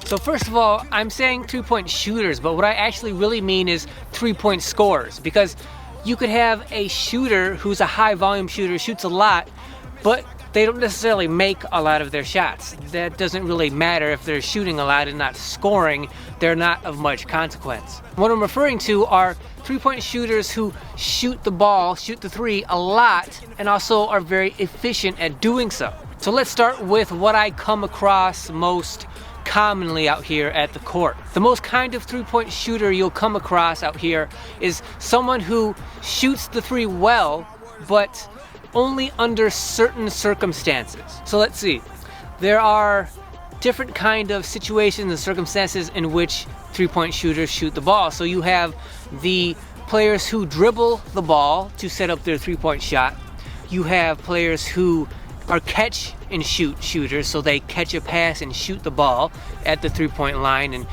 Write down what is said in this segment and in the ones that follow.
So first of all, I'm saying 3-point shooters, but what I actually really mean is 3-point scorers, because you could have a shooter who's a high volume shooter, shoots a lot, but they don't necessarily make a lot of their shots. That doesn't really matter if they're shooting a lot and not scoring. They're not of much consequence. What I'm referring to are 3-point shooters who shoot the ball, shoot the three a lot, and also are very efficient at doing so. So let's start with what I come across most commonly out here at the court. The most kind of 3-point shooter you'll come across out here is someone who shoots the three well, but only under certain circumstances. So let's see. There are different kind of situations and circumstances in which 3-point shooters shoot the ball. So you have the players who dribble the ball to set up their 3-point shot. You have players who are catch and shoot shooters, so they catch a pass and shoot the ball at the 3-point line and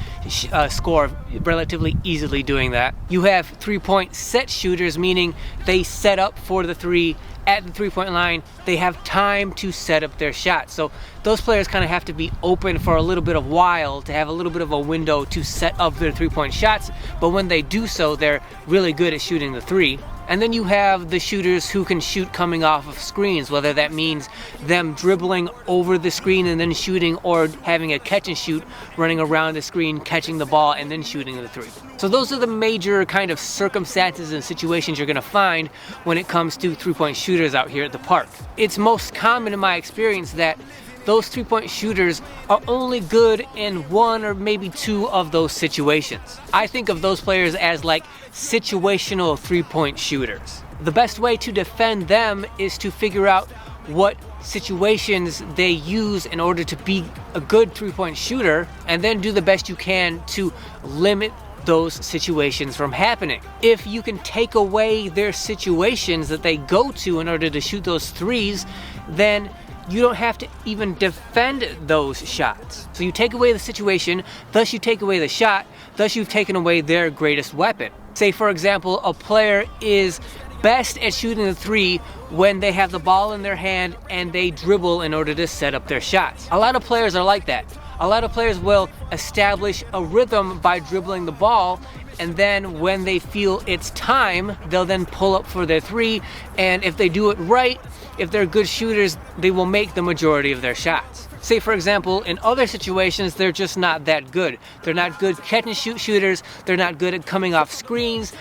score relatively easily doing that. You have 3-point set shooters, meaning they set up for the three at the 3-point line. They have time to set up their shot. So those players kind of have to be open for a little bit of while to have a little bit of a window to set up their 3-point shots, but when they do so, they're really good at shooting the three. And then you have the shooters who can shoot coming off of screens, whether that means them dribbling over the screen and then shooting, or having a catch and shoot, running around the screen, catching the ball, and then shooting the three. So those are the major kind of circumstances and situations you're gonna find when it comes to 3-point shooters out here at the park. It's most common in my experience that those 3-point shooters are only good in one or maybe two of those situations. I think of those players as like situational 3-point shooters. The best way to defend them is to figure out what situations they use in order to be a good 3-point shooter, and then do the best you can to limit those situations from happening. If you can take away their situations that they go to in order to shoot those threes, then you don't have to even defend those shots. So you take away the situation, thus you take away the shot, thus you've taken away their greatest weapon. Say for example, a player is best at shooting the three when they have the ball in their hand and they dribble in order to set up their shots. A lot of players are like that. A lot of players will establish a rhythm by dribbling the ball, and then when they feel it's time, they'll then pull up for their three, and if they do it right, if they're good shooters, they will make the majority of their shots. Say for example, in other situations, they're just not that good. They're not good catch and shoot shooters, they're not good at coming off screens.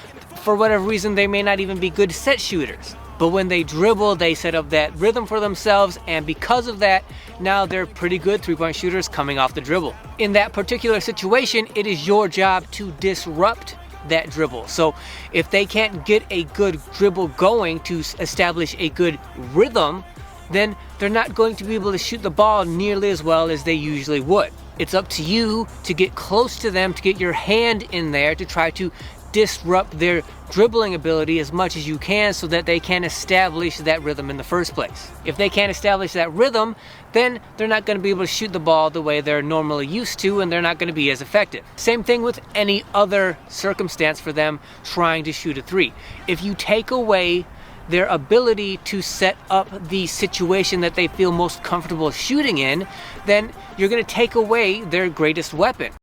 For whatever reason, they may not even be good set shooters. But when they dribble, they set up that rhythm for themselves, and because of that, now they're pretty good 3-point shooters coming off the dribble. In that particular situation, it is your job to disrupt that dribble. So if they can't get a good dribble going to establish a good rhythm, then they're not going to be able to shoot the ball nearly as well as they usually would. It's up to you to get close to them, to get your hand in there, to try to disrupt their dribbling ability as much as you can so that they can establish that rhythm in the first place. If they can't establish that rhythm, then they're not going to be able to shoot the ball the way they're normally used to, and they're not going to be as effective. Same thing with any other circumstance for them trying to shoot a three. If you take away their ability to set up the situation that they feel most comfortable shooting in, then you're going to take away their greatest weapon.